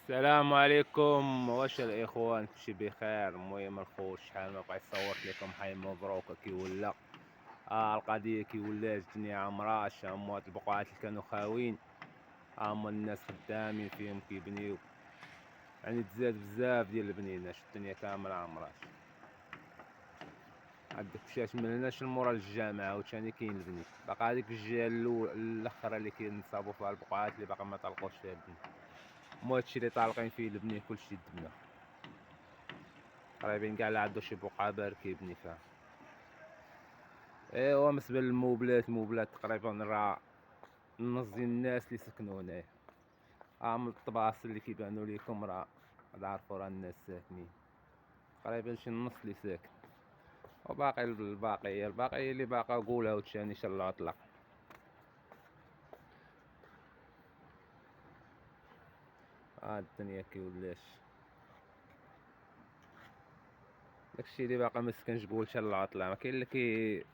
السلام عليكم، واش الإخوان كلشي بخير؟ المهم الخوت شحال ما بقيت صورت لكم حي مبروك كي ولا. القضية كي ولات الدنيا عمرها هما هاد البقعات اللي كانوا خاويين، هما الناس خدامين فيهم كيبنيو، يعني تزاد بزاف ديال البنيناش، الدنيا كاملة عمراش. عندك مشات من هناش لمورا للجامعة عاوتاني كاين البني، باقا هاديك الجهة الأخرى اللي كينصابو فيها البقعات اللي باقا ما طلقوش فيها البني. هما هادشي اللي طالقين فيه البني كلشي دبنا. قريبين كاع لا عندو شي بقعة بارك كيبني فيها. ايوا بالنسبة الموبلات تقريبا راه نص ديال الناس اللي سكنوا هنايا، من الطباس اللي كيبانو ليكم راه عارفو راه الناس ساكنين، تقريبا شي النص اللي ساكن، وباقي الباقي اللي باقا قولها عاوتاني شا العطلة. الدنيا كيولاش داكشي اللي باقا مسكنش قول شا العطلة، ما كاين اللي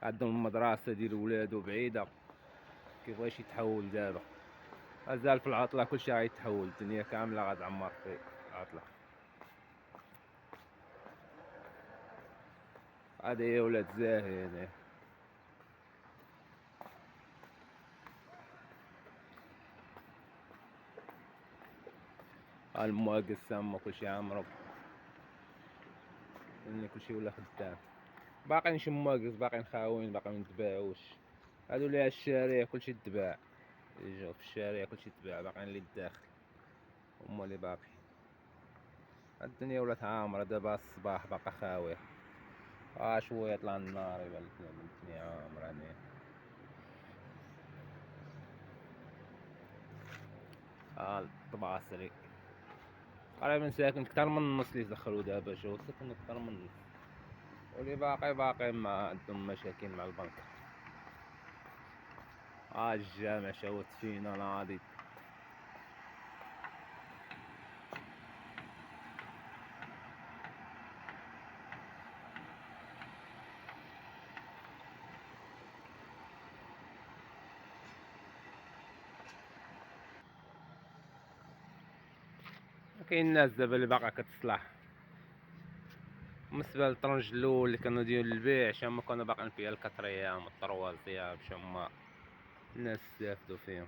عندهم المدرسة ديال ولادو بعيدة كيبغيش يتحول دابا، مازال في العطلة كلشي غيتحول، الدنيا كاملة غتعمر في العطلة. هادي هي ولاد زاهي هنا، المواقف سامة كلشي عامرو، يعني كلشي ولا خدام، باقيين شي مواقف باقيين خاويين باقيين متباعوش، هادو اللي عالشارع كلشي تباع، اللي جاو في الشارع كلشي تباع، باقيين اللي الداخل هما اللي باقي. الدنيا ولات عامرة دابا الصباح باقا خاوية، شوية طلع النهار يبان لك الدنيا عامرة هنايا. الطباصري تقريبا ساكن كتر من النص اللي دخلو دابا، جاو سكنو كتر من النص، واللي باقي ما عندهم مشاكل مع البنك. الجامع شاوت فينا ناضي. كاين ناس دابا اللي باقا كتصلح، بالنسبة للطرنج الأول اللي كانوا ديال البيع هما كانوا باقيين فيها الكتريام والطروازيام هما الناس استافدو فيهم.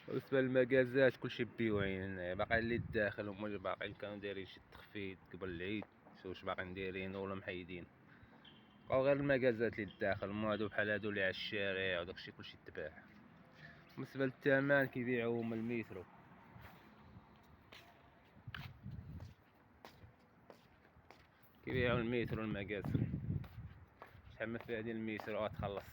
بالنسبة للمكازات كلشي بيوعين هنايا، باقي اللي الداخل هما اللي باقيين كانوا دايرين شي تخفيض قبل العيد، واش باقيين دايرينو ولا محيدين، بقاو غير المكازات اللي الداخل هما هادو بحال هادو اللي عالشارع وداكشي كلشي تباع. بالنسبة للثمن كيبيعو هما المترو، كيبيعو المترو المكازا، شحال ما فيها ديال المترو غتخلص.